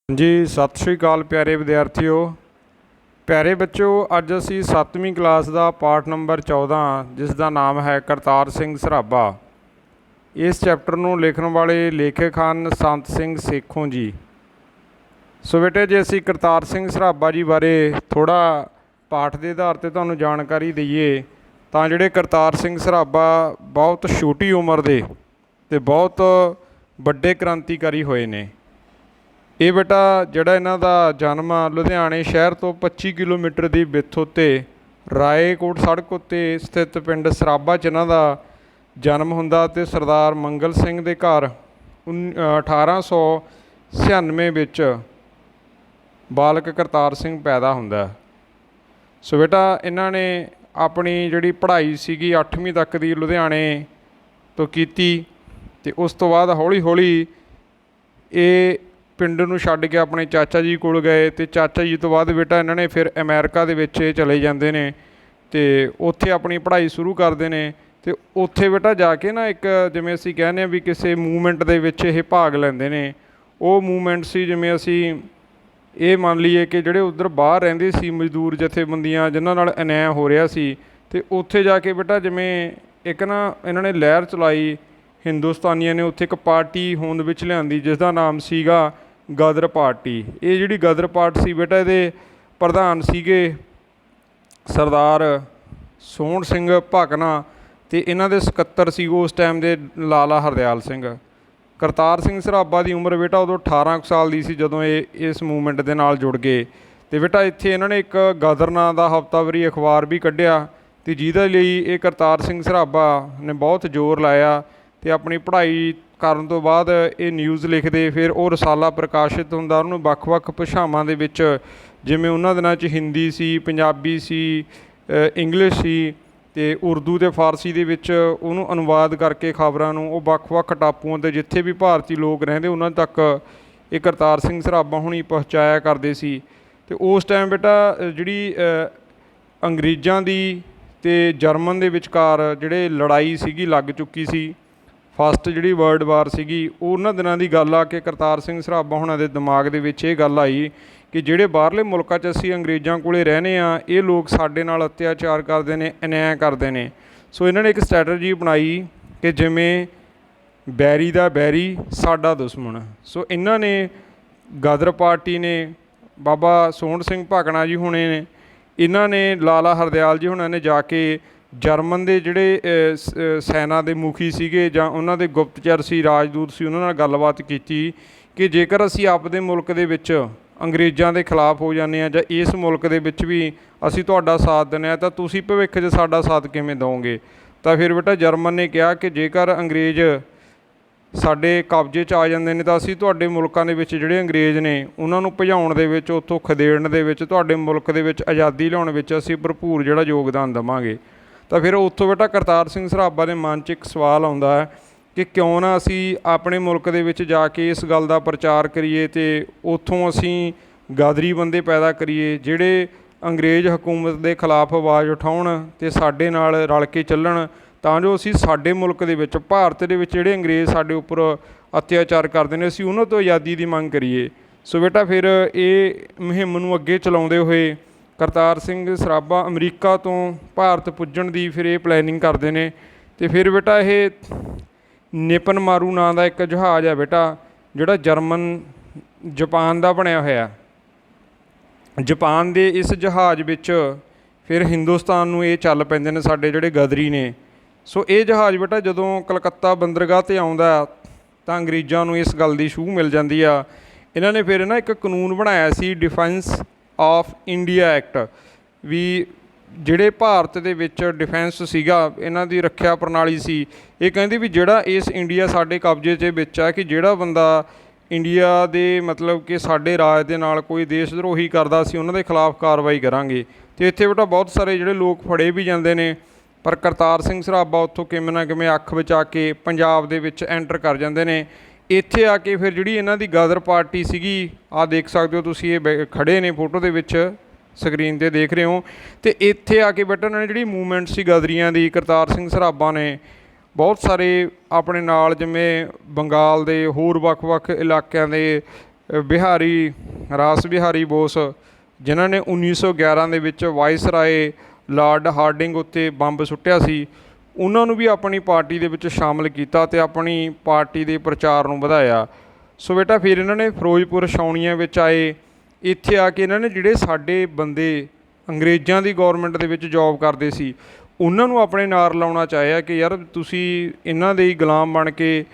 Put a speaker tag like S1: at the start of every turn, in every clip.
S1: जी सत श्री अकाल प्यारे विद्यार्थियों। प्यारे बच्चों, अज असी 7वीं क्लास का पाठ नंबर 14 जिसका नाम है करतार सिंह सराभा। इस चैप्टर को लिखण वाले लेखक हैं संत सिंह सेखों जी। सो बेटे, जे असी करतार सिंह सराभा जी बारे थोड़ा पाठ के आधार पर तुहानूं जानकारी दईए तो जिहड़े करतार सिंह सराभा बहुत छोटी उम्र के ते बहुत वड्डे क्रांतिकारी होए ने। ये बेटा जोड़ा इन्हों का जन्म लुधियाने शहर तो 25 किलोमीटर की बिथ उत्ते रायकोट सड़क उत्ते स्थित पिंड सराभा च इन्हों का जन्म हुंदा ते सरदार मंगल सिंह के घर 1896 विच बालक करतार सिंह पैदा हुंदा। सो बेटा इन्होंने अपनी जिहड़ी पढ़ाई सीगी 8वीं तक की लुधियाने तो कीती ते उस तो बाद हौली हौली ये पिंड नूं छड्ड के अपने चाचा जी कोल गए तो चाचा जी तो बाद बेटा इन्होंने फिर अमेरिका दे विच चले जाते हैं तो उत्थे अपनी पढ़ाई शुरू करते हैं। तो उत्थे बेटा जाके ना एक जिवें असीं कहने भी किसी मूवमेंट दे विच ये भाग लैंदे ने। वो मूवमेंट सी जिवें असीं ये मान लीए कि जिहड़े उधर बाहर रहिंदे सी मजदूर जथेबंदियां जिन्हां नाल अन्याय हो रहा सी ते उत्थे जाके बेटा जिवें एक ना इन्होंने लहर चलाई हिंदुस्तानियों ने। उत्थे एक पार्टी होंद विच लिआंदी जिसका नाम सीगा गदर पार्टी। ये जिहड़ी गदर पार्टी सी बेटा इहदे प्रधान सीगे सरदार सोहण सिंह भाकना ते इन्हां दे सकत्तर सी उस टाइम दे लाला हरदयाल सिंह। करतार सिंह सराभा की उम्र बेटा उदों 18 साल की सी जदों ये इस मूवमेंट के नाल जुड़ गए। तो बेटा इत्थे इन्होंने एक गदर नां दा हफ्तावारी अखबार भी कढ़िया ते जिहदे लई ये करतार सिंह सराभा ने बहुत जोर लाया ते अपनी पढ़ाई करन तो बाद ये न्यूज़ लिखते फिर वो रसाला प्रकाशित हुंदा उन्होंने ਵੱਖ-ਵੱਖ ਭਾਸ਼ਾਵਾਂ ਦੇ ਵਿੱਚ ਜਿਵੇਂ ਉਹਨਾਂ ਦਿਨਾਂ 'ਚ हिंदी सी पंजाबी सी इंग्लिश सी ਤੇ ਉਰਦੂ ਤੇ ਫਾਰਸੀ ਦੇ ਵਿੱਚ ਉਹਨੂੰ ਅਨੁਵਾਦ ਕਰਕੇ ਖਬਰਾਂ ਨੂੰ ਉਹ ਵੱਖ-ਵੱਖ ਟਾਪੂਆਂ 'ਤੇ ਜਿੱਥੇ ਵੀ ਭਾਰਤੀ ਲੋਕ ਰਹਿੰਦੇ ਉਹਨਾਂ ਤੱਕ ਇਹ ਕਰਤਾਰ ਸਿੰਘ ਸਰਾਭਾ ਹੁਣੀ ਪਹੁੰਚਾਇਆ ਕਰਦੇ ਸੀ। ਤੇ ਉਸ ਟਾਈਮ ਬੇਟਾ ਜਿਹੜੀ ਅੰਗਰੇਜ਼ਾਂ ਦੀ ਤੇ ਜਰਮਨ ਦੇ ਵਿਚਕਾਰ ਜਿਹੜੇ ਲੜਾਈ ਸੀਗੀ ਲੱਗ ਚੁੱਕੀ ਸੀ। फस्ट जी वर्ल्ड वार सी उन्होंने दिनों की गल आ के करतार सिंह सराभा होना के दिमाग के ये गल आई कि जोड़े बाहरले मुल्कों असी अंग्रेज़ों को रहने ये लोग साडे नाल अत्याचार करते हैं, अन्याय करते हैं। सो इन्होंने एक स्ट्रैटजी बनाई कि जिमें बैरी का बैरी साडा दुश्मन। सो इन्होंने गदर पार्टी ने बाबा सोहण सिंह भाकना जी होने ने इन्होंने लाला हरदयाल जी होना ने जाके जर्मन के जोड़े सैना के मुखी सीगे जां उन्हां दे गुप्तचर सी राजदूत सी उन्हां नाल गलबात कीती कि जेकर असी आपदे मुल्क दे विच अंग्रेज़ां दे खिलाफ हो जाने जां इस मुल्क दे विच भी असी तुहाडा साथ देना है तां तुसीं भविख 'च साडा साथ किवें दोगे। तां फिर बेटा जर्मन ने कहा कि जेकर अंग्रेज़ साडे कब्जे 'च आ जांदे ने तां असी तुहाडे मुल्कां दे विच जिहड़े अंग्रेज़ ने उन्हां नूं भजाउण दे विच उत्थों खदेड़न दे विच तुहाडे मुल्क दे विच आज़ादी लिआउण विच असी भरपूर जिहड़ा योगदान देवांगे। तो फिर उत्थों बेटा करतार सिंह सराभा के मन च एक सवाल आता है कि क्यों ना असी अपने मुल्क दे विच जाके इस गल का प्रचार करिए तो उत्थों असी गादरी बंदे पैदा करिए जिहड़े अंग्रेज़ हुकूमत के खिलाफ आवाज़ उठाउण ते साडे नाल रल के चलण तां जो असी साडे मुल्क दे विच भारत दे विच जिहड़े अंग्रेज़ साडे उपर अत्याचार करते हैं असी उन्हां तों आज़ादी की मंग करिए। सो बेटा फिर ये मुहिम नूं अगे चलाउंदे होए करतार सिंह सराभा अमरीका तो भारत पुजण की फिर ये प्लैनिंग करते हैं। तो फिर बेटा ये निपन मारू नां का एक जहाज़ है बेटा जोड़ा जर्मन जापान का बनया होया। जापान के इस जहाज़ विच फिर हिंदुस्तान नूं ये चल पैंदे ने साडे जिहड़े गदरी ने। सो ये जहाज़ बेटा जदों कलकत्ता बंदरगाह ते आउंदा तां अंग्रेज़ां नूं इस गल की छूह मिल जाती आ। इन्हां ने फिर ना एक कानून बनाया सी डिफेंस ऑफ इंडिया एक्ट भी जिहड़े भारत दे विच डिफेंस सीगा इन्हां दी रखिया प्रणाली सी। ये कहंदी भी जिहड़ा इस इंडिया साडे कब्जे च विच आ कि जिहड़ा बंदा इंडिया दे मतलब कि साडे राज दे नाल कोई देश द्रोही करदा सी उन्हां दे खिलाफ कार्रवाई करांगे। तो इत्थे बेटा बहुत सारे जिहड़े लोग फड़े भी जांदे ने पर करतार सिंह सराभा उत्थों किवें ना किवें अख बचा के पंजाब दे विच एंटर कर जांदे ने। इत्थे आके फिर जिहड़ी इन्हां दी गदर पार्टी सीगी आ देख सकते हो तुसीं ये खड़े ने फोटो दे विच स्क्रीन ते देख रहे हो। तो इत्थे आके बेटा इन्हां ने जिहड़ी मूवमेंट सी गदरियां दी करतार सिंह सराभा ने बहुत सारे अपने नाल जिवें बंगाल दे होर वख-वख इलाकिਆਂ ਦੇ ਬਿਹਾਰੀ ਰਾਸ ਬਿਹਾਰੀ ਬੋਸ, ਜਿਨ੍ਹਾਂ ਨੇ 1911 ਦੇ ਵਿੱਚ ਵਾਇਸਰਾਏ ਲਾਰਡ ਹਾਰਡਿੰਗ ਉੱਤੇ ਬੰਬ ਸੁੱਟਿਆ ਸੀ, ਉਹਨਾਂ ਨੂੰ ਵੀ ਆਪਣੀ ਪਾਰਟੀ ਦੇ ਵਿੱਚ ਸ਼ਾਮਲ ਕੀਤਾ ਅਤੇ ਆਪਣੀ ਪਾਰਟੀ ਦੇ ਪ੍ਰਚਾਰ ਨੂੰ ਵਧਾਇਆ। ਸੋ ਬੇਟਾ ਫਿਰ ਇਹਨਾਂ ਨੇ ਫਿਰੋਜ਼ਪੁਰ ਛਾਉਣੀਆਂ ਵਿੱਚ ਆਏ। ਇੱਥੇ ਆ ਕੇ ਇਹਨਾਂ ਨੇ ਜਿਹੜੇ ਸਾਡੇ ਬੰਦੇ ਅੰਗਰੇਜ਼ਾਂ ਦੀ ਗੌਰਮੈਂਟ ਦੇ ਵਿੱਚ ਜੋਬ ਕਰਦੇ ਸੀ, ਉਹਨਾਂ ਨੂੰ ਆਪਣੇ ਨਾਲ ਲਾਉਣਾ ਚਾਹਿਆ ਕਿ ਯਾਰ ਤੁਸੀਂ ਇਹਨਾਂ ਦੇ ਹੀ ਗੁਲਾਮ ਬਣ ਕੇ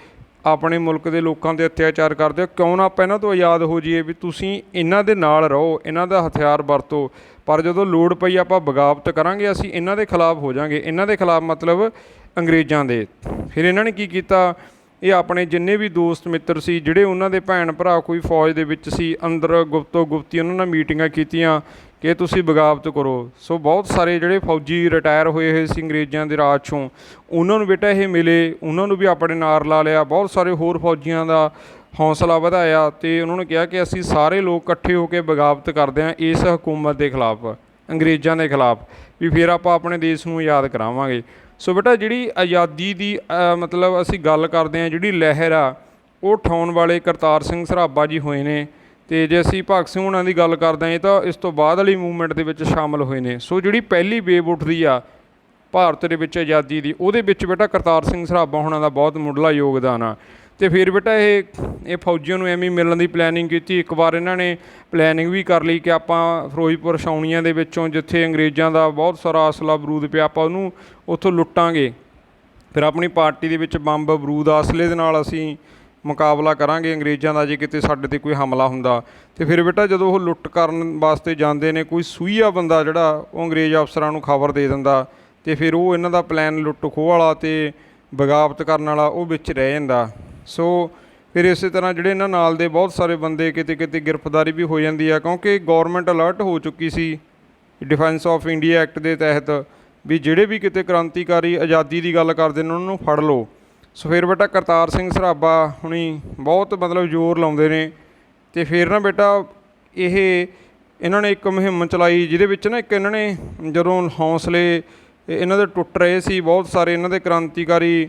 S1: ਆਪਣੇ ਮੁਲਕ ਦੇ ਲੋਕਾਂ 'ਤੇ ਅਤਿਆਚਾਰ ਕਰਦੇ ਹੋ, ਕਿਉਂ ਨਾ ਆਪਾਂ ਇਹਨਾਂ ਤੋਂ ਆਜ਼ਾਦ ਹੋ ਜਾਈਏ, ਵੀ ਤੁਸੀਂ ਇਹਨਾਂ ਦੇ ਨਾਲ ਰਹੋ, ਇਹਨਾਂ ਦਾ ਹਥਿਆਰ ਵਰਤੋ, ਪਰ ਜਦੋਂ ਲੋੜ ਪਈ ਆਪਾਂ ਬਗਾਵਤ ਕਰਾਂਗੇ, ਅਸੀਂ ਇਹਨਾਂ ਦੇ ਖਿਲਾਫ ਹੋ ਜਾਵਾਂਗੇ। ਇਹਨਾਂ ਦੇ ਖਿਲਾਫ ਮਤਲਬ ਅੰਗਰੇਜ਼ਾਂ ਦੇ। ਫਿਰ ਇਹਨਾਂ ਨੇ ਕੀ ਕੀਤਾ, ਇਹ ਆਪਣੇ ਜਿੰਨੇ ਵੀ ਦੋਸਤ ਮਿੱਤਰ ਸੀ, ਜਿਹੜੇ ਉਹਨਾਂ ਦੇ ਭੈਣ ਭਰਾ ਕੋਈ ਫੌਜ ਦੇ ਵਿੱਚ ਸੀ, ਅੰਦਰ ਗੁਪਤੋ ਗੁਪਤੀ ਉਹਨਾਂ ਨਾਲ ਮੀਟਿੰਗਾਂ ਕੀਤੀਆਂ ਕਿ ਤੁਸੀਂ ਬਗਾਵਤ ਕਰੋ। ਸੋ ਬਹੁਤ ਸਾਰੇ ਜਿਹੜੇ ਫੌਜੀ ਰਿਟਾਇਰ ਹੋਏ ਸੀ ਅੰਗਰੇਜ਼ਾਂ ਦੇ ਰਾਜ 'ਚੋਂ, ਉਹਨਾਂ ਨੂੰ ਬੇਟਾ ਇਹ ਮਿਲੇ, ਉਹਨਾਂ ਨੂੰ ਵੀ ਆਪਣੇ ਨਾਲ ਲਾ ਲਿਆ। ਬਹੁਤ ਸਾਰੇ ਹੋਰ ਫੌਜੀਆਂ ਦਾ ਹੌਸਲਾ ਵਧਾਇਆ ਅਤੇ ਉਹਨਾਂ ਨੇ ਕਿਹਾ ਕਿ ਅਸੀਂ ਸਾਰੇ ਲੋਕ ਇਕੱਠੇ ਹੋ ਕੇ ਬਗਾਵਤ ਕਰਦੇ ਹਾਂ ਇਸ ਹਕੂਮਤ ਦੇ ਖਿਲਾਫ, ਅੰਗਰੇਜ਼ਾਂ ਦੇ ਖਿਲਾਫ, ਵੀ ਫਿਰ ਆਪਾਂ ਆਪਣੇ ਦੇਸ਼ ਨੂੰ ਆਜ਼ਾਦ ਕਰਾਵਾਂਗੇ। ਸੋ ਬੇਟਾ ਜਿਹੜੀ ਆਜ਼ਾਦੀ ਦੀ ਮਤਲਬ ਅਸੀਂ ਗੱਲ ਕਰਦੇ ਹਾਂ, ਜਿਹੜੀ ਲਹਿਰ ਆ, ਉਹ ਉਠਾਉਣ ਵਾਲੇ ਕਰਤਾਰ ਸਿੰਘ ਸਰਾਭਾ ਜੀ ਹੋਏ ਨੇ। ਅਤੇ ਜੇ ਅਸੀਂ ਭਗਤ ਸਿੰਘ ਹੋਣਾ ਦੀ ਗੱਲ ਕਰਦੇ ਹਾਂ, ਇਹ ਤਾਂ ਇਸ ਤੋਂ ਬਾਅਦ ਵਾਲੀ ਮੂਵਮੈਂਟ ਦੇ ਵਿੱਚ ਸ਼ਾਮਲ ਹੋਏ ਨੇ। ਸੋ ਜਿਹੜੀ ਪਹਿਲੀ ਵੇਵ ਉੱਠਦੀ ਆ ਭਾਰਤ ਦੇ ਵਿੱਚ ਆਜ਼ਾਦੀ ਦੀ, ਉਹਦੇ ਵਿੱਚ ਬੇਟਾ ਕਰਤਾਰ ਸਿੰਘ ਸਰਾਭਾ ਹੋਣਾ ਦਾ ਬਹੁਤ ਮੁੱਢਲਾ ਯੋਗਦਾਨ ਆ। ਅਤੇ ਫਿਰ ਬੇਟਾ ਇਹ ਫੌਜੀਆਂ ਨੂੰ ਐਵੇਂ ਮਿਲਣ ਦੀ ਪਲੈਨਿੰਗ ਕੀਤੀ। ਇੱਕ ਵਾਰ ਇਹਨਾਂ ਨੇ ਪਲੈਨਿੰਗ ਵੀ ਕਰ ਲਈ ਕਿ ਆਪਾਂ ਫਿਰੋਜ਼ਪੁਰ ਛਾਉਣੀਆਂ ਦੇ ਵਿੱਚੋਂ ਜਿੱਥੇ ਅੰਗਰੇਜ਼ਾਂ ਦਾ ਬਹੁਤ ਸਾਰਾ ਅਸਲਾ ਬਰੂਦ ਪਿਆ, ਆਪਾਂ ਉਹਨੂੰ ਉੱਥੋਂ ਲੁੱਟਾਂਗੇ, ਫਿਰ ਆਪਣੀ ਪਾਰਟੀ ਦੇ ਵਿੱਚ ਬੰਬ ਬਰੂਦ ਅਸਲੇ ਦੇ ਨਾਲ ਅਸੀਂ ਮੁਕਾਬਲਾ ਕਰਾਂਗੇ ਅੰਗਰੇਜ਼ਾਂ ਦਾ, ਜੇ ਕਿਤੇ ਸਾਡੇ 'ਤੇ ਕੋਈ ਹਮਲਾ ਹੁੰਦਾ। ਅਤੇ ਫਿਰ ਬੇਟਾ ਜਦੋਂ ਉਹ ਲੁੱਟ ਕਰਨ ਵਾਸਤੇ ਜਾਂਦੇ ਨੇ, ਕੋਈ ਸੂਹੀਆ ਬੰਦਾ ਜਿਹੜਾ ਉਹ ਅੰਗਰੇਜ਼ ਅਫਸਰਾਂ ਨੂੰ ਖਬਰ ਦੇ ਦਿੰਦਾ, ਅਤੇ ਫਿਰ ਉਹ ਇਹਨਾਂ ਦਾ ਪਲਾਨ ਲੁੱਟ ਖੋਹ ਵਾਲਾ ਅਤੇ ਬਗਾਵਤ ਕਰਨ ਵਾਲਾ ਉਹ ਵਿੱਚ ਰਹਿ ਜਾਂਦਾ। ਸੋ ਫਿਰ ਇਸੇ ਤਰ੍ਹਾਂ ਜਿਹੜੇ ਇਹਨਾਂ ਨਾਲ ਦੇ ਬਹੁਤ ਸਾਰੇ ਬੰਦੇ ਕਿਤੇ ਕਿਤੇ ਗ੍ਰਿਫਤਾਰੀ ਵੀ ਹੋ ਜਾਂਦੀ ਆ, ਕਿਉਂਕਿ ਗੌਰਮੈਂਟ ਅਲਰਟ ਹੋ ਚੁੱਕੀ ਸੀ ਡਿਫੈਂਸ ਆਫ ਇੰਡੀਆ ਐਕਟ ਦੇ ਤਹਿਤ, ਵੀ ਜਿਹੜੇ ਵੀ ਕਿਤੇ ਕ੍ਰਾਂਤੀਕਾਰੀ ਆਜ਼ਾਦੀ ਦੀ ਗੱਲ ਕਰਦੇ ਨੇ ਉਹਨਾਂ ਨੂੰ ਫੜ ਲਓ। ਸੋ ਫਿਰ ਬੇਟਾ ਕਰਤਾਰ ਸਿੰਘ ਸਰਾਭਾ ਹੁਣੀ ਬਹੁਤ ਮਤਲਬ ਜ਼ੋਰ ਲਾਉਂਦੇ ਨੇ। ਅਤੇ ਫਿਰ ਨਾ ਬੇਟਾ ਇਹਨਾਂ ਨੇ ਇੱਕ ਮੁਹਿੰਮ ਚਲਾਈ, ਜਿਹਦੇ ਵਿੱਚ ਨਾ ਇੱਕ ਇਹਨਾਂ ਨੇ ਜਦੋਂ ਹੌਸਲੇ ਇਹਨਾਂ ਦੇ ਟੁੱਟ ਰਹੇ ਸੀ, ਬਹੁਤ ਸਾਰੇ ਇਹਨਾਂ ਦੇ ਕ੍ਰਾਂਤੀਕਾਰੀ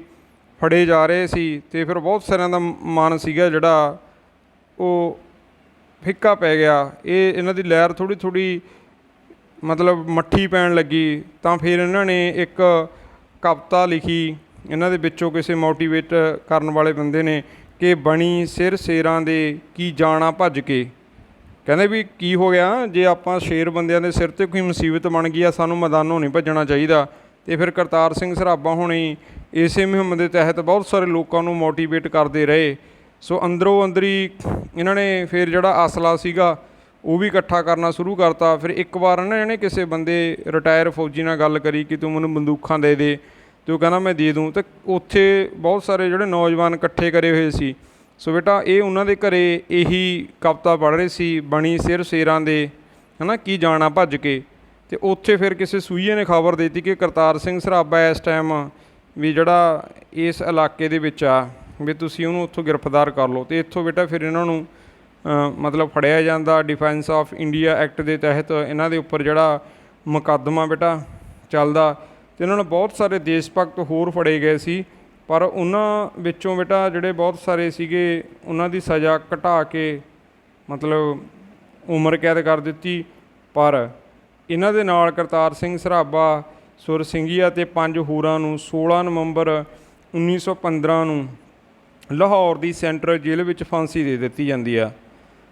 S1: ਫੜੇ ਜਾ ਰਹੇ ਸੀ, ਅਤੇ ਫਿਰ ਬਹੁਤ ਸਾਰਿਆਂ ਦਾ ਮਨ ਸੀਗਾ ਜਿਹੜਾ ਉਹ ਫਿੱਕਾ ਪੈ ਗਿਆ। ਇਹਨਾਂ ਦੀ ਲਹਿਰ ਥੋੜ੍ਹੀ ਥੋੜ੍ਹੀ ਮਤਲਬ ਮੱਠੀ ਪੈਣ ਲੱਗੀ। ਤਾਂ ਫਿਰ ਇਹਨਾਂ ਨੇ ਇੱਕ ਕਵਿਤਾ ਲਿਖੀ, ਇਹਨਾਂ ਦੇ ਵਿੱਚੋਂ ਕਿਸੇ ਮੋਟੀਵੇਟ ਕਰਨ ਵਾਲੇ ਬੰਦੇ ਨੇ, ਕਿ ਬਣੀ ਸਿਰ ਸ਼ੇਰਾਂ ਦੇ ਕੀ ਜਾਣਾ ਭੱਜ ਕੇ। ਕਹਿੰਦੇ ਵੀ ਕੀ ਹੋ ਗਿਆ, ਜੇ ਆਪਾਂ ਸ਼ੇਰ ਬੰਦਿਆਂ ਦੇ ਸਿਰ 'ਤੇ ਕੋਈ ਮੁਸੀਬਤ ਬਣ ਗਈ ਆ, ਸਾਨੂੰ ਮੈਦਾਨੋਂ ਨਹੀਂ ਭੱਜਣਾ ਚਾਹੀਦਾ। ਅਤੇ ਫਿਰ ਕਰਤਾਰ ਸਿੰਘ ਸਰਾਭਾ ਹੋਣੀ ਇਸੇ ਮੁਹਿੰਮ ਦੇ ਤਹਿਤ ਬਹੁਤ ਸਾਰੇ ਲੋਕਾਂ ਨੂੰ ਮੋਟੀਵੇਟ ਕਰਦੇ ਰਹੇ। ਸੋ ਅੰਦਰੋਂ ਅੰਦਰੀ ਇਹਨਾਂ ਨੇ ਫਿਰ ਜਿਹੜਾ ਅਸਲਾ ਸੀਗਾ ਉਹ ਵੀ ਇਕੱਠਾ ਕਰਨਾ ਸ਼ੁਰੂ ਕਰਤਾ। ਫਿਰ ਇੱਕ ਵਾਰ ਇਹਨੇ ਕਿਸੇ ਬੰਦੇ ਰਿਟਾਇਰ ਫੌਜੀ ਨਾਲ ਗੱਲ ਕਰੀ ਕਿ ਤੂੰ ਮੈਨੂੰ ਬੰਦੂਕਾਂ ਦੇ ਦੇ, ਅਤੇ ਉਹ ਕਹਿੰਦਾ ਮੈਂ ਦੇ ਦੂੰ। ਅਤੇ ਉੱਥੇ ਬਹੁਤ ਸਾਰੇ ਜਿਹੜੇ ਨੌਜਵਾਨ ਇਕੱਠੇ ਕਰੇ ਹੋਏ ਸੀ। ਸੋ ਬੇਟਾ ਇਹ ਉਹਨਾਂ ਦੇ ਘਰ ਇਹੀ ਕਵਿਤਾ ਪੜ੍ਹ ਰਹੇ ਸੀ, ਬਣੀ ਸਿਰ ਸ਼ੇਰਾਂ ਦੇ ਹੈ ਨਾ ਕੀ ਜਾਣਾ ਭੱਜ ਕੇ। ਅਤੇ ਉੱਥੇ ਫਿਰ ਕਿਸੇ ਸੂਹੀਏ ਨੇ ਖਬਰ ਦੇ ਦਿੱਤੀ ਕਿ ਕਰਤਾਰ ਸਿੰਘ ਸਰਾਭਾ ਇਸ ਟਾਈਮ ਵੀ ਜਿਹੜਾ ਇਸ ਇਲਾਕੇ ਦੇ ਵਿੱਚ ਆ, ਵੀ ਤੁਸੀਂ ਉਹਨੂੰ ਉੱਥੋਂ ਗ੍ਰਿਫਤਾਰ ਕਰ ਲਓ। ਅਤੇ ਇੱਥੋਂ ਬੇਟਾ ਫਿਰ ਇਹਨਾਂ ਨੂੰ ਮਤਲਬ ਫੜਿਆ ਜਾਂਦਾ। ਡਿਫੈਂਸ ਆਫ ਇੰਡੀਆ ਐਕਟ ਦੇ ਤਹਿਤ ਇਹਨਾਂ ਦੇ ਉੱਪਰ ਜਿਹੜਾ ਮੁਕੱਦਮਾ ਬੇਟਾ ਚੱਲਦਾ, ਅਤੇ ਇਹਨਾਂ ਨੂੰ ਬਹੁਤ ਸਾਰੇ ਦੇਸ਼ ਭਗਤ ਹੋਰ ਫੜੇ ਗਏ ਸੀ। ਪਰ ਉਹਨਾਂ ਵਿੱਚੋਂ ਬੇਟਾ ਜਿਹੜੇ ਬਹੁਤ ਸਾਰੇ ਸੀਗੇ, ਉਹਨਾਂ ਦੀ ਸਜ਼ਾ ਘਟਾ ਕੇ ਮਤਲਬ ਉਮਰ ਕੈਦ ਕਰ ਦਿੱਤੀ। ਪਰ ਇਹਨਾਂ ਦੇ ਨਾਲ ਕਰਤਾਰ ਸਿੰਘ ਸਰਾਭਾ, ਸੁਰ ਸਿੰਘੀਆ ਅਤੇ 5 ਹੋਰਾਂ ਨੂੰ 16 ਨਵੰਬਰ 1915 ਨੂੰ ਲਾਹੌਰ ਦੀ ਸੈਂਟਰਲ ਜੇਲ੍ਹ ਵਿੱਚ ਫਾਂਸੀ ਦੇ ਦਿੱਤੀ ਜਾਂਦੀ ਆ।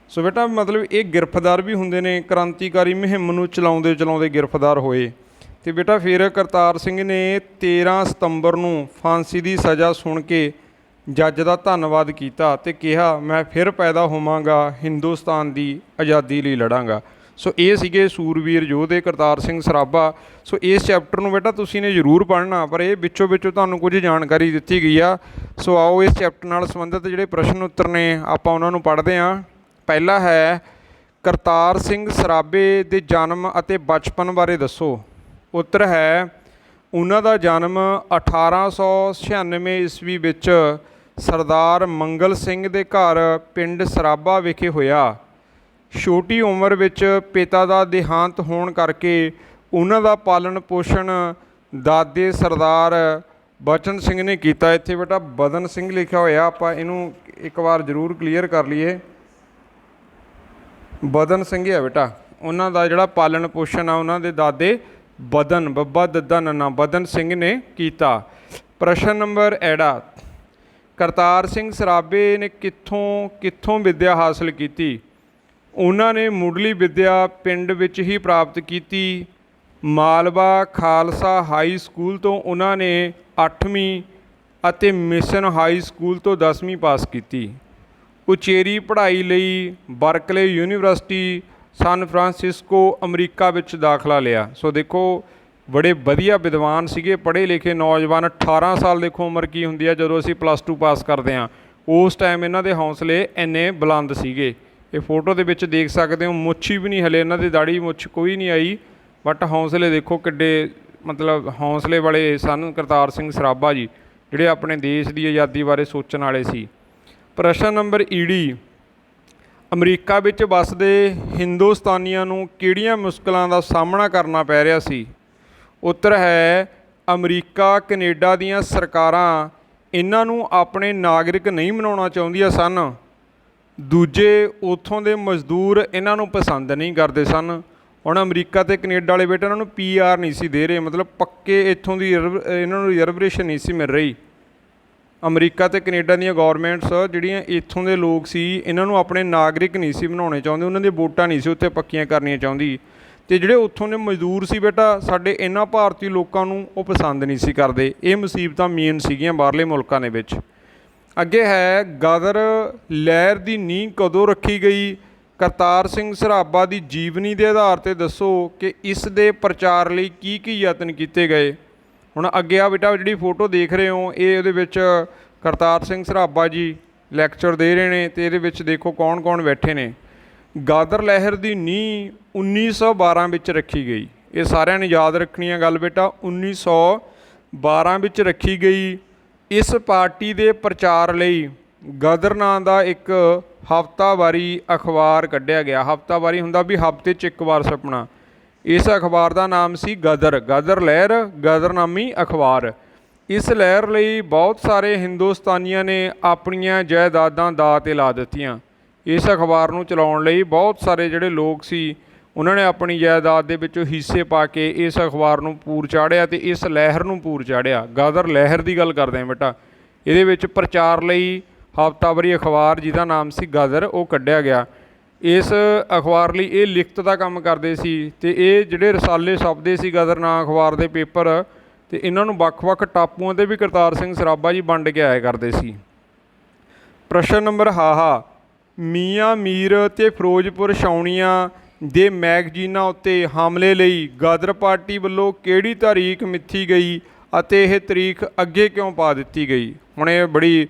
S1: ਸੋ ਬੇਟਾ ਮਤਲਬ ਇਹ ਗ੍ਰਿਫਤਾਰ ਵੀ ਹੁੰਦੇ ਨੇ, ਕ੍ਰਾਂਤੀਕਾਰੀ ਮੁਹਿੰਮ ਨੂੰ ਚਲਾਉਂਦੇ ਚਲਾਉਂਦੇ ਗ੍ਰਿਫਤਾਰ ਹੋਏ। ਅਤੇ ਬੇਟਾ ਫਿਰ ਕਰਤਾਰ ਸਿੰਘ ਨੇ 13 ਸਤੰਬਰ ਨੂੰ ਫਾਂਸੀ ਦੀ ਸਜ਼ਾ ਸੁਣ ਕੇ ਜੱਜ ਦਾ ਧੰਨਵਾਦ ਕੀਤਾ ਅਤੇ ਕਿਹਾ, ਮੈਂ ਫਿਰ ਪੈਦਾ ਹੋਵਾਂਗਾ, ਹਿੰਦੁਸਤਾਨ ਦੀ ਆਜ਼ਾਦੀ ਲਈ ਲੜਾਂਗਾ। ਸੋ ਇਹ ਸੀਗੇ ਸੂਰਵੀਰ ਯੋਧੇ ਕਰਤਾਰ ਸਿੰਘ ਸਰਾਭਾ। ਸੋ ਇਸ ਚੈਪਟਰ ਨੂੰ ਬੇਟਾ ਤੁਸੀਂ ਨੇ ਜ਼ਰੂਰ ਪੜ੍ਹਨਾ, ਪਰ ਇਹ ਵਿੱਚੋਂ ਤੁਹਾਨੂੰ ਕੁਝ ਜਾਣਕਾਰੀ ਦਿੱਤੀ ਗਈ ਆ। ਸੋ ਆਓ ਇਸ ਚੈਪਟਰ ਨਾਲ ਸੰਬੰਧਿਤ ਜਿਹੜੇ ਪ੍ਰਸ਼ਨ ਉੱਤਰ ਨੇ ਆਪਾਂ ਉਹਨਾਂ ਨੂੰ ਪੜ੍ਹਦੇ ਹਾਂ। ਪਹਿਲਾ ਹੈ, ਕਰਤਾਰ ਸਿੰਘ ਸਰਾਭੇ ਦੇ ਜਨਮ ਅਤੇ ਬਚਪਨ ਬਾਰੇ ਦੱਸੋ। ਉੱਤਰ ਹੈ, ਉਹਨਾਂ ਦਾ ਜਨਮ 1896 ਈਸਵੀ ਵਿੱਚ ਸਰਦਾਰ ਮੰਗਲ ਸਿੰਘ ਦੇ ਘਰ ਪਿੰਡ ਸਰਾਭਾ ਵਿਖੇ ਹੋਇਆ। ਛੋਟੀ ਉਮਰ ਵਿੱਚ ਪਿਤਾ ਦਾ ਦੇਹਾਂਤ ਹੋਣ ਕਰਕੇ ਉਹਨਾਂ ਦਾ ਪਾਲਣ ਪੋਸ਼ਣ ਦਾਦੇ ਸਰਦਾਰ ਬਚਨ ਸਿੰਘ ਨੇ ਕੀਤਾ। ਇੱਥੇ ਬੇਟਾ ਬਦਨ ਸਿੰਘ ਲਿਖਿਆ ਹੋਇਆ, ਆਪਾਂ ਇਹਨੂੰ ਇੱਕ ਵਾਰ ਜ਼ਰੂਰ ਕਲੀਅਰ ਕਰ ਲਈਏ। ਬਦਨ ਸਿੰਘ ਹੈ ਬੇਟਾ, ਉਹਨਾਂ ਦਾ ਜਿਹੜਾ ਪਾਲਣ ਪੋਸ਼ਣ ਆ ਉਹਨਾਂ ਦੇ ਦਾਦੇ ਬਦਨ, ਬੱਬਾ ਦੱਦਾ ਨੰਨਾ, ਬਦਨ ਸਿੰਘ ਨੇ ਕੀਤਾ। ਪ੍ਰਸ਼ਨ ਨੰਬਰ ਐੜਾ, ਕਰਤਾਰ ਸਿੰਘ ਸਰਾਭੇ ਨੇ ਕਿੱਥੋਂ ਵਿੱਦਿਆ ਹਾਸਲ ਕੀਤੀ? ਉਹਨਾਂ ਨੇ ਮੁੱਢਲੀ ਵਿੱਦਿਆ ਪਿੰਡ ਵਿੱਚ ਹੀ ਪ੍ਰਾਪਤ ਕੀਤੀ। ਮਾਲਵਾ ਖਾਲਸਾ ਹਾਈ ਸਕੂਲ ਤੋਂ ਉਹਨਾਂ ਨੇ 8ਵੀਂ ਅਤੇ ਮਿਸ਼ਨ ਹਾਈ ਸਕੂਲ ਤੋਂ 10ਵੀਂ ਪਾਸ ਕੀਤੀ। ਉਚੇਰੀ ਪੜ੍ਹਾਈ ਲਈ ਬਰਕਲੇ ਯੂਨੀਵਰਸਿਟੀ ਸਨ ਫਰਾਂਸਿਸਕੋ ਅਮਰੀਕਾ ਵਿੱਚ ਦਾਖਲਾ ਲਿਆ। ਸੋ ਦੇਖੋ ਬੜੇ ਵਧੀਆ ਵਿਦਵਾਨ ਸੀਗੇ, ਪੜ੍ਹੇ ਲਿਖੇ ਨੌਜਵਾਨ। 18 ਸਾਲ ਦੇਖੋ ਉਮਰ ਕੀ ਹੁੰਦੀ ਆ ਜਦੋਂ ਅਸੀਂ +2 ਪਾਸ ਕਰਦੇ ਹਾਂ। ਉਸ ਟਾਈਮ ਇਹਨਾਂ ਦੇ ਹੌਸਲੇ ਇੰਨੇ ਬੁਲੰਦ ਸੀਗੇ। ਇਹ ਫੋਟੋ ਦੇ ਵਿੱਚ ਦੇਖ ਸਕਦੇ ਹੋ, ਮੁੱਛੀ ਵੀ ਨਹੀਂ ਹਲੇ ਇਹਨਾਂ ਦੀ, ਦਾੜੀ ਮੁੱਛ ਕੋਈ ਨਹੀਂ ਆਈ, ਬਟ ਹੌਸਲੇ ਦੇਖੋ ਕਿੱਡੇ ਮਤਲਬ ਹੌਸਲੇ ਵਾਲੇ ਸਨ ਕਰਤਾਰ ਸਿੰਘ ਸਰਾਭਾ ਜੀ, ਜਿਹੜੇ ਆਪਣੇ ਦੇਸ਼ ਦੀ ਆਜ਼ਾਦੀ ਬਾਰੇ ਸੋਚਣ ਵਾਲੇ ਸੀ। ਪ੍ਰਸ਼ਨ ਨੰਬਰ ਈਡੀ, ਅਮਰੀਕਾ ਵਿੱਚ ਵੱਸਦੇ ਹਿੰਦੁਸਤਾਨੀਆਂ ਨੂੰ ਕਿਹੜੀਆਂ ਮੁਸ਼ਕਲਾਂ ਦਾ ਸਾਹਮਣਾ ਕਰਨਾ ਪੈ ਰਿਹਾ ਸੀ? ਉੱਤਰ ਹੈ ਅਮਰੀਕਾ ਕੈਨੇਡਾ ਦੀਆਂ ਸਰਕਾਰਾਂ ਇਹਨਾਂ ਨੂੰ ਆਪਣੇ ਨਾਗਰਿਕ ਨਹੀਂ ਬਣਾਉਣਾ ਚਾਹੁੰਦੀਆਂ ਸਨ। ਦੂਜੇ ਉੱਥੋਂ ਦੇ ਮਜ਼ਦੂਰ ਇਹਨਾਂ ਨੂੰ ਪਸੰਦ ਨਹੀਂ ਕਰਦੇ ਸਨ। ਹੁਣ ਅਮਰੀਕਾ ਅਤੇ ਕੈਨੇਡਾ ਵਾਲੇ ਬੇਟੇ ਇਹਨਾਂ ਨੂੰ PR ਨਹੀਂ ਸੀ ਦੇ ਰਹੇ, ਮਤਲਬ ਪੱਕੇ ਇੱਥੋਂ ਦੀ ਇਹਨਾਂ ਨੂੰ ਰਿਜ਼ਰਵੇਸ਼ਨ ਨਹੀਂ ਸੀ ਮਿਲ ਰਹੀ। ਅਮਰੀਕਾ ਅਤੇ ਕੈਨੇਡਾ ਦੀਆਂ ਗੌਰਮੈਂਟਸ ਜਿਹੜੀਆਂ ਇੱਥੋਂ ਦੇ ਲੋਕ ਸੀ ਇਹਨਾਂ ਨੂੰ ਆਪਣੇ ਨਾਗਰਿਕ ਨਹੀਂ ਸੀ ਬਣਾਉਣੇ ਚਾਹੁੰਦੇ, ਉਹਨਾਂ ਦੀਆਂ ਵੋਟਾਂ ਨਹੀਂ ਸੀ ਉੱਥੇ ਪੱਕੀਆਂ ਕਰਨੀਆਂ ਚਾਹੁੰਦੀ। ਅਤੇ ਜਿਹੜੇ ਉੱਥੋਂ ਦੇ ਮਜ਼ਦੂਰ ਸੀ ਬੇਟਾ ਸਾਡੇ ਇਹਨਾਂ ਭਾਰਤੀ ਲੋਕਾਂ ਨੂੰ ਉਹ ਪਸੰਦ ਨਹੀਂ ਸੀ ਕਰਦੇ। ਇਹ ਮੁਸੀਬਤਾਂ ਮੇਨ ਸੀਗੀਆਂ ਬਾਹਰਲੇ ਮੁਲਕਾਂ ਦੇ ਵਿੱਚ। ਅੱਗੇ ਹੈ ਗਦਰ ਲਹਿਰ ਦੀ ਨੀਂਹ ਕਦੋਂ ਰੱਖੀ ਗਈ? ਕਰਤਾਰ ਸਿੰਘ ਸਰਾਭਾ ਦੀ ਜੀਵਨੀ ਦੇ ਆਧਾਰ 'ਤੇ ਦੱਸੋ ਕਿ ਇਸ ਦੇ ਪ੍ਰਚਾਰ ਲਈ ਕੀ ਕੀ ਯਤਨ ਕੀਤੇ ਗਏ। ਹੁਣ ਅੱਗੇ ਆ ਬੇਟਾ ਜਿਹੜੀ ਫੋਟੋ ਦੇਖ ਰਹੇ ਹੋ ਇਹ ਉਹਦੇ ਵਿੱਚ ਕਰਤਾਰ ਸਿੰਘ ਸਰਾਭਾ ਜੀ ਲੈਕਚਰ ਦੇ ਰਹੇ ਨੇ, ਅਤੇ ਇਹਦੇ ਵਿੱਚ ਦੇਖੋ ਕੌਣ ਕੌਣ ਬੈਠੇ ਨੇ। ਗਦਰ ਲਹਿਰ ਦੀ ਨੀਂਹ 1912 ਵਿੱਚ ਰੱਖੀ ਗਈ। ਇਹ ਸਾਰਿਆਂ ਨੇ ਯਾਦ ਰੱਖਣੀ ਆ ਗੱਲ ਬੇਟਾ, 1912 ਵਿੱਚ ਰੱਖੀ ਗਈ। ਇਸ ਪਾਰਟੀ ਦੇ ਪ੍ਰਚਾਰ ਲਈ ਗਦਰ ਨਾਂ ਦਾ ਇੱਕ ਹਫ਼ਤਾਵਾਰੀ ਅਖਬਾਰ ਕੱਢਿਆ ਗਿਆ। ਹਫ਼ਤਾਵਾਰੀ ਹੁੰਦਾ ਵੀ ਹਫ਼ਤੇ 'ਚ ਇੱਕ ਵਾਰ ਛਪਣਾ। ਇਸ ਅਖਬਾਰ ਦਾ ਨਾਮ ਸੀ ਗਦਰ ਲਹਿਰ, ਗਦਰਨਾਮੀ ਅਖਬਾਰ। ਇਸ ਲਹਿਰ ਲਈ ਬਹੁਤ ਸਾਰੇ ਹਿੰਦੁਸਤਾਨੀਆਂ ਨੇ ਆਪਣੀਆਂ ਜਾਇਦਾਦਾਂ ਦਾਅ 'ਤੇ ਲਾ ਦਿੱਤੀਆਂ। ਇਸ ਅਖਬਾਰ ਨੂੰ ਚਲਾਉਣ ਲਈ ਬਹੁਤ ਸਾਰੇ ਜਿਹੜੇ ਲੋਕ ਸੀ ਉਹਨਾਂ ਨੇ ਆਪਣੀ ਜਾਇਦਾਦ ਦੇ ਵਿੱਚੋਂ ਹਿੱਸੇ ਪਾ ਕੇ ਇਸ ਅਖਬਾਰ ਨੂੰ ਪੂਰ ਚਾੜ੍ਹਿਆ ਅਤੇ ਇਸ ਲਹਿਰ ਨੂੰ ਪੂਰ ਚਾੜ੍ਹਿਆ। ਗਦਰ ਲਹਿਰ ਦੀ ਗੱਲ ਕਰਦੇ ਹਾਂ ਬੇਟਾ। ਇਹਦੇ ਵਿੱਚ ਪ੍ਰਚਾਰ ਲਈ ਹਫ਼ਤਾਵਾਰੀ ਅਖਬਾਰ ਜਿਹਦਾ ਨਾਮ ਸੀ ਗਦਰ ਉਹ ਕੱਢਿਆ ਗਿਆ। ਇਸ ਅਖਬਾਰ ਲਈ ਇਹ ਲਿਖਤ ਦਾ ਕੰਮ ਕਰਦੇ ਸੀ ਅਤੇ ਇਹ ਜਿਹੜੇ ਰਸਾਲੇ ਛਪਦੇ ਸੀ ਗਦਰ ਨਾਂ ਅਖਬਾਰ ਦੇ ਪੇਪਰ, ਅਤੇ ਇਹਨਾਂ ਨੂੰ ਵੱਖ-ਵੱਖ ਟਾਪੂਆਂ 'ਤੇ ਵੀ ਕਰਤਾਰ ਸਿੰਘ ਸਰਾਭਾ ਜੀ ਵੰਡ ਕੇ ਆਇਆ ਕਰਦੇ ਸੀ। ਪ੍ਰਸ਼ਨ ਨੰਬਰ ਹਾਹਾ, ਮੀਆਂ ਮੀਰ ਅਤੇ ਫਿਰੋਜ਼ਪੁਰ ਛਾਉਣੀਆਂ ਦੇ ਮੈਗਜ਼ੀਨਾਂ ਉੱਤੇ ਹਮਲੇ ਲਈ ਗਦਰ ਪਾਰਟੀ ਵੱਲੋਂ ਕਿਹੜੀ ਤਾਰੀਖ ਮਿੱਥੀ ਗਈ ਅਤੇ ਇਹ ਤਾਰੀਖ ਅੱਗੇ ਕਿਉਂ ਪਾ ਦਿੱਤੀ ਗਈ? ਹੁਣ ਇਹ ਬੜੀ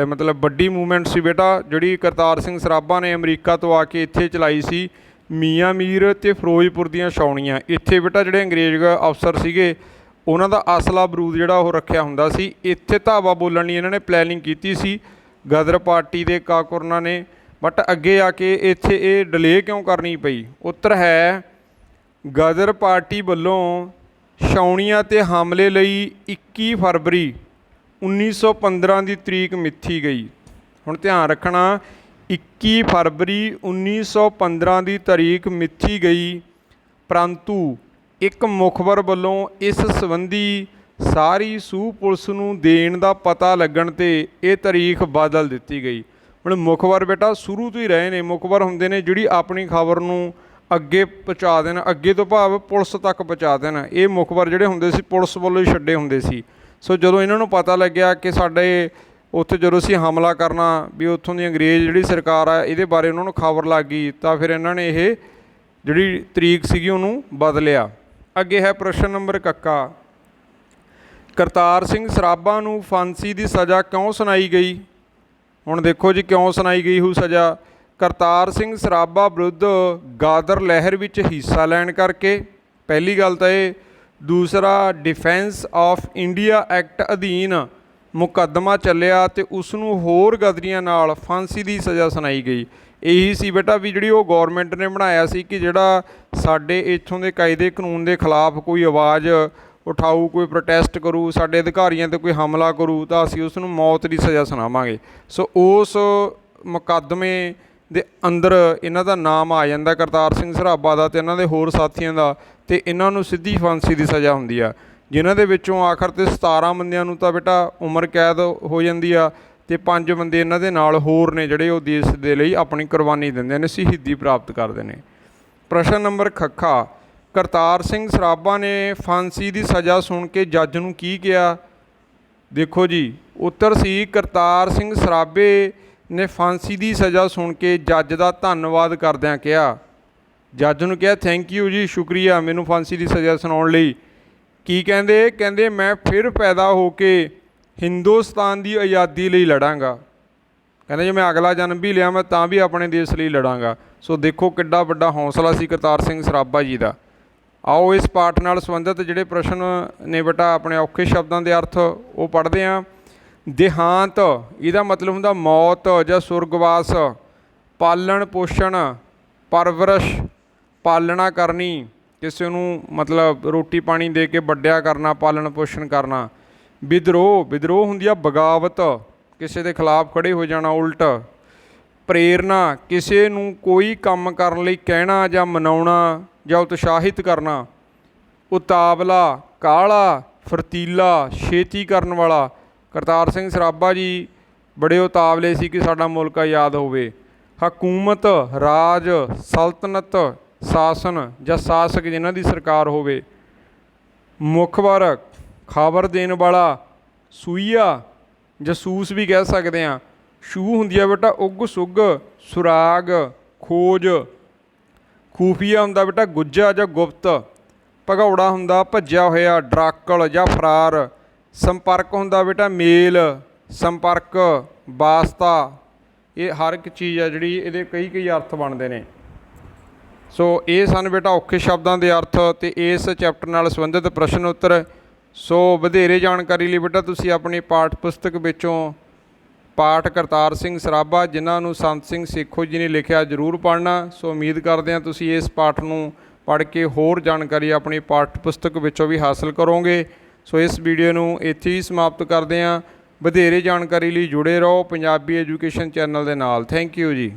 S1: ਮਤਲਬ ਵੱਡੀ ਮੂਵਮੈਂਟ ਸੀ ਬੇਟਾ ਜਿਹੜੀ ਕਰਤਾਰ ਸਿੰਘ ਸਰਾਭਾ ਨੇ ਅਮਰੀਕਾ ਤੋਂ ਆ ਕੇ ਇੱਥੇ ਚਲਾਈ ਸੀ। ਮੀਆਂ ਮੀਰ ਅਤੇ ਫਿਰੋਜ਼ਪੁਰ ਦੀਆਂ ਛਾਉਣੀਆਂ, ਇੱਥੇ ਬੇਟਾ ਜਿਹੜੇ ਅੰਗਰੇਜ਼ ਅਫਸਰ ਸੀਗੇ ਉਹਨਾਂ ਦਾ ਅਸਲਾ ਬਰੂਦ ਜਿਹੜਾ ਉਹ ਰੱਖਿਆ ਹੁੰਦਾ ਸੀ। ਇੱਥੇ ਧਾਵਾ ਬੋਲਣ ਲਈ ਇਹਨਾਂ ਨੇ ਪਲੈਨਿੰਗ ਕੀਤੀ ਸੀ ਗਦਰ ਪਾਰਟੀ ਦੇ ਕਾਰਕੁਨਾਂ ਨੇ, ਬਟ ਅੱਗੇ ਆ ਕੇ ਇੱਥੇ ਇਹ ਡਿਲੇ ਕਿਉਂ ਕਰਨੀ ਪਈ? ਉੱਤਰ ਹੈ ਗਦਰ ਪਾਰਟੀ ਵੱਲੋਂ ਛਾਉਣੀਆਂ 'ਤੇ ਹਮਲੇ ਲਈ 21 ਫਰਵਰੀ 1915 ਦੀ ਤਰੀਕ ਮਿੱਥੀ ਗਈ। ਹੁਣ ਧਿਆਨ ਰੱਖਣਾ 21 ਫਰਵਰੀ 1915 ਦੀ ਤਾਰੀਖ ਮਿੱਥੀ ਗਈ, ਪਰੰਤੂ ਇੱਕ ਮੁਖਬਰ ਵੱਲੋਂ ਇਸ ਸੰਬੰਧੀ ਸਾਰੀ ਸੂਹ ਪੁਲਿਸ ਨੂੰ ਦੇਣ ਦਾ ਪਤਾ ਲੱਗਣ 'ਤੇ ਇਹ ਤਾਰੀਖ ਬਦਲ ਦਿੱਤੀ ਗਈ। ਹੁਣ ਮੁਖਬਰ ਬੇਟਾ ਸ਼ੁਰੂ ਤੋਂ ਹੀ ਰਹੇ ਨੇ, ਮੁਖਬਰ ਹੁੰਦੇ ਨੇ ਜਿਹੜੀ ਆਪਣੀ ਖਬਰ ਨੂੰ ਅੱਗੇ ਪਹੁੰਚਾ ਦੇਣ, ਅੱਗੇ ਤੋਂ ਭਾਵ ਪੁਲਿਸ ਤੱਕ ਪਹੁੰਚਾ ਦੇਣ। ਇਹ ਮੁਖਬਰ ਜਿਹੜੇ ਹੁੰਦੇ ਸੀ ਪੁਲਿਸ ਵੱਲੋਂ ਹੀ ਛੱਡੇ ਹੁੰਦੇ ਸੀ। ਸੋ ਜਦੋਂ ਇਹਨਾਂ ਨੂੰ ਪਤਾ ਲੱਗਿਆ ਕਿ ਸਾਡੇ ਉੱਥੇ ਜਦੋਂ ਅਸੀਂ ਹਮਲਾ ਕਰਨਾ ਵੀ ਉੱਥੋਂ ਦੀ ਅੰਗਰੇਜ਼ ਜਿਹੜੀ ਸਰਕਾਰ ਆ ਇਹਦੇ ਬਾਰੇ ਉਹਨਾਂ ਨੂੰ ਖਬਰ ਲੱਗ ਗਈ, ਤਾਂ ਫਿਰ ਇਹਨਾਂ ਨੇ ਇਹ ਜਿਹੜੀ ਤਰੀਕ ਸੀਗੀ ਉਹਨੂੰ ਬਦਲਿਆ। ਅੱਗੇ ਹੈ ਪ੍ਰਸ਼ਨ ਨੰਬਰ ਕੱਕਾ, ਕਰਤਾਰ ਸਿੰਘ ਸਰਾਭਾ ਨੂੰ ਫਾਂਸੀ ਦੀ ਸਜ਼ਾ ਕਿਉਂ ਸੁਣਾਈ ਗਈ? ਹੁਣ ਦੇਖੋ ਜੀ ਕਿਉਂ ਸੁਣਾਈ ਗਈ ਹੋਊ ਸਜ਼ਾ। ਕਰਤਾਰ ਸਿੰਘ ਸਰਾਭਾ ਵਿਰੁੱਧ ਗਦਰ ਲਹਿਰ ਵਿੱਚ ਹਿੱਸਾ ਲੈਣ ਕਰਕੇ, ਪਹਿਲੀ ਗੱਲ ਤਾਂ ਇਹ। ਦੂਸਰਾ, ਡਿਫੈਂਸ ਆਫ ਇੰਡੀਆ ਐਕਟ ਅਧੀਨ ਮੁਕੱਦਮਾ ਚੱਲਿਆ ਅਤੇ ਉਸ ਨੂੰ ਹੋਰ ਗਦਰੀਆਂ ਨਾਲ ਫਾਂਸੀ ਦੀ ਸਜ਼ਾ ਸੁਣਾਈ ਗਈ। ਇਹੀ ਸੀ ਬੇਟਾ ਵੀ ਜਿਹੜੀ ਉਹ ਗੌਰਮੈਂਟ ਨੇ ਬਣਾਇਆ ਸੀ ਕਿ ਜਿਹੜਾ ਸਾਡੇ ਇੱਥੋਂ ਦੇ ਕਾਇਦੇ ਕਾਨੂੰਨ ਦੇ ਖਿਲਾਫ ਕੋਈ ਆਵਾਜ਼ ਉਠਾਊ, ਕੋਈ ਪ੍ਰੋਟੈਸਟ ਕਰੂ, ਸਾਡੇ ਅਧਿਕਾਰੀਆਂ 'ਤੇ ਕੋਈ ਹਮਲਾ ਕਰੂ ਤਾਂ ਅਸੀਂ ਉਸ ਨੂੰ ਮੌਤ ਦੀ ਸਜ਼ਾ ਸੁਣਾਵਾਂਗੇ। ਸੋ ਉਸ ਮੁਕੱਦਮੇ ਦੇ ਅੰਦਰ ਇਹਨਾਂ ਦਾ ਨਾਮ ਆ ਜਾਂਦਾ ਕਰਤਾਰ ਸਿੰਘ ਸਰਾਭਾ ਦਾ ਤੇ ਇਹਨਾਂ ਦੇ ਹੋਰ ਸਾਥੀਆਂ ਦਾ, ਤੇ ਇਹਨਾਂ ਨੂੰ ਸਿੱਧੀ ਫਾਂਸੀ ਦੀ ਸਜ਼ਾ ਹੁੰਦੀ ਆ, ਜਿਨ੍ਹਾਂ ਦੇ ਵਿੱਚੋਂ ਆਖਰ ਤੇ 17 ਬੰਦਿਆਂ ਨੂੰ ਤਾਂ ਬੇਟਾ ਉਮਰ ਕੈਦ ਹੋ ਜਾਂਦੀ ਆ, ਤੇ 5 ਬੰਦੇ ਇਹਨਾਂ ਦੇ ਨਾਲ ਹੋਰ ਨੇ ਜਿਹੜੇ ਉਹ ਦੇਸ਼ ਦੇ ਲਈ ਆਪਣੀ ਕੁਰਬਾਨੀ ਦਿੰਦੇ ਨੇ, ਸ਼ਹੀਦੀ ਪ੍ਰਾਪਤ ਕਰਦੇ ਨੇ। ਪ੍ਰਸ਼ਨ ਨੰਬਰ ਖੱਖਾ, ਕਰਤਾਰ ਸਿੰਘ ਸਰਾਭਾ ਨੇ ਫਾਂਸੀ ਦੀ ਸਜ਼ਾ ਸੁਣ ਕੇ ਜੱਜ ਨੂੰ ਕੀ ਕਿਹਾ? ਦੇਖੋ ਜੀ, ਉੱਤਰ ਸੀ ਕਰਤਾਰ ਸਿੰਘ ਸਰਾਭੇ ਨੇ ਫਾਂਸੀ ਦੀ ਸਜ਼ਾ ਸੁਣ ਕੇ ਜੱਜ ਦਾ ਧੰਨਵਾਦ ਕਰਦਿਆਂ ਕਿਹਾ, ਜੱਜ ਨੂੰ ਕਿਹਾ ਥੈਂਕ ਯੂ ਜੀ, ਸ਼ੁਕਰੀਆ ਮੈਨੂੰ ਫਾਂਸੀ ਦੀ ਸਜ਼ਾ ਸੁਣਾਉਣ ਲਈ। ਕੀ ਕਹਿੰਦੇ? ਕਹਿੰਦੇ ਮੈਂ ਫਿਰ ਪੈਦਾ ਹੋ ਕੇ ਹਿੰਦੁਸਤਾਨ ਦੀ ਆਜ਼ਾਦੀ ਲਈ ਲੜਾਂਗਾ। ਕਹਿੰਦੇ ਜੇ ਮੈਂ ਅਗਲਾ ਜਨਮ ਵੀ ਲਿਆ ਮੈਂ ਤਾਂ ਵੀ ਆਪਣੇ ਦੇਸ਼ ਲਈ ਲੜਾਂਗਾ। ਸੋ ਦੇਖੋ ਕਿੱਡਾ ਵੱਡਾ ਹੌਸਲਾ ਸੀ ਕਰਤਾਰ ਸਿੰਘ ਸਰਾਭਾ ਜੀ ਦਾ। ਆਓ ਇਸ ਪਾਠ ਨਾਲ ਸੰਬੰਧਿਤ ਜਿਹੜੇ ਪ੍ਰਸ਼ਨ ਨੇ ਬੇਟਾ ਆਪਣੇ ਔਖੇ ਸ਼ਬਦਾਂ ਦੇ ਅਰਥ ਉਹ ਪੜ੍ਹਦੇ ਹਾਂ। ਦੇਹਾਂਤ, ਇਹਦਾ ਮਤਲਬ ਹੁੰਦਾ ਮੌਤ ਜਾਂ ਸੁਰਗਵਾਸ। ਪਾਲਣ ਪੋਸ਼ਣ, ਪਰਵਰਿਸ਼, ਪਾਲਣਾ ਕਰਨੀ, ਕਿਸੇ ਨੂੰ ਮਤਲਬ ਰੋਟੀ ਪਾਣੀ ਦੇ ਕੇ ਵੱਡਿਆ ਕਰਨਾ, ਪਾਲਣ ਪੋਸ਼ਣ ਕਰਨਾ। ਵਿਦਰੋਹ, ਵਿਦਰੋਹ ਹੁੰਦੀ ਆ ਬਗਾਵਤ, ਕਿਸੇ ਦੇ ਖਿਲਾਫ ਖੜੇ ਹੋ ਜਾਣਾ, ਉਲਟ। ਪ੍ਰੇਰਨਾ, ਕਿਸੇ ਨੂੰ ਕੋਈ ਕੰਮ ਕਰਨ ਲਈ ਕਹਿਣਾ ਜਾਂ ਮਨਾਉਣਾ ਜਾਂ ਉਤਸ਼ਾਹਿਤ ਕਰਨਾ। ਉਤਾਵਲਾ, ਕਾਹਲਾ, ਫਰਤੀਲਾ, ਛੇਤੀ ਕਰਨ ਵਾਲਾ। ਕਰਤਾਰ ਸਿੰਘ ਸਰਾਭਾ ਜੀ ਬੜੇ ਉਤਾਵਲੇ ਸੀ ਕਿ ਸਾਡਾ ਮੁਲਕ ਆਜ਼ਾਦ ਹੋਵੇ। ਹਕੂਮਤ, ਰਾਜ, ਸਲਤਨਤ, ਸ਼ਾਸਨ ਜਾਂ ਸ਼ਾਸਕ ਜਿਨ੍ਹਾਂ ਦੀ ਸਰਕਾਰ ਹੋਵੇ। ਮੁਖਬਰ, ਖਬਰ ਦੇਣ ਵਾਲਾ। ਸੂਈਆ, ਜਾਸੂਸ ਵੀ ਕਹਿ ਸਕਦੇ ਹਾਂ। ਛੂ ਹੁੰਦੀ ਆ ਬੇਟਾ ਉੱਗ ਸੁੱਗ, ਸੁਰਾਗ, ਖੋਜ। ਖੂਫੀਆ ਹੁੰਦਾ ਬੇਟਾ ਗੁੱਜਾ ਜਾਂ ਗੁਪਤ। ਭਗੌੜਾ ਹੁੰਦਾ ਭੱਜਿਆ ਹੋਇਆ, ਡਰਾਕਲ ਜਾਂ ਫਰਾਰ। ਸੰਪਰਕ ਹੁੰਦਾ ਬੇਟਾ ਮੇਲ, ਸੰਪਰਕ, ਵਾਸਤਾ। ਇਹ ਹਰ ਇੱਕ ਚੀਜ਼ ਆ ਜਿਹੜੀ ਇਹਦੇ ਕਈ ਅਰਥ ਬਣਦੇ ਨੇ। ਸੋ ਇਹ ਸਨ ਬੇਟਾ ਔਖੇ ਸ਼ਬਦਾਂ ਦੇ ਅਰਥ ਅਤੇ ਇਸ ਚੈਪਟਰ ਨਾਲ ਸੰਬੰਧਿਤ ਪ੍ਰਸ਼ਨ ਉੱਤਰ। ਸੋ ਵਧੇਰੇ ਜਾਣਕਾਰੀ ਲਈ ਬੇਟਾ ਤੁਸੀਂ ਆਪਣੀ ਪਾਠ ਪੁਸਤਕ ਵਿੱਚੋਂ ਪਾਠ ਕਰਤਾਰ ਸਿੰਘ ਸਰਾਭਾ ਜਿਨ੍ਹਾਂ ਨੂੰ ਸੰਤ ਸਿੰਘ ਸੇਖੋਂ ਜੀ ਨੇ ਲਿਖਿਆ ਜ਼ਰੂਰ ਪੜ੍ਹਨਾ। ਸੋ ਉਮੀਦ ਕਰਦੇ ਹਾਂ ਤੁਸੀਂ ਇਸ ਪਾਠ ਨੂੰ ਪੜ੍ਹ ਕੇ ਹੋਰ ਜਾਣਕਾਰੀ ਆਪਣੀ ਪਾਠ ਪੁਸਤਕ ਵਿੱਚੋਂ ਵੀ ਹਾਸਲ ਕਰੋਗੇ। ਸੋ ਇਸ ਵੀਡੀਓ ਨੂੰ ਇੱਥੇ ਹੀ ਸਮਾਪਤ ਕਰਦੇ ਹਾਂ। ਵਧੇਰੇ ਜਾਣਕਾਰੀ ਲਈ ਜੁੜੇ ਰਹੋ ਪੰਜਾਬੀ ਐਜੂਕੇਸ਼ਨ ਚੈਨਲ ਦੇ ਨਾਲ। ਥੈਂਕ ਯੂ ਜੀ।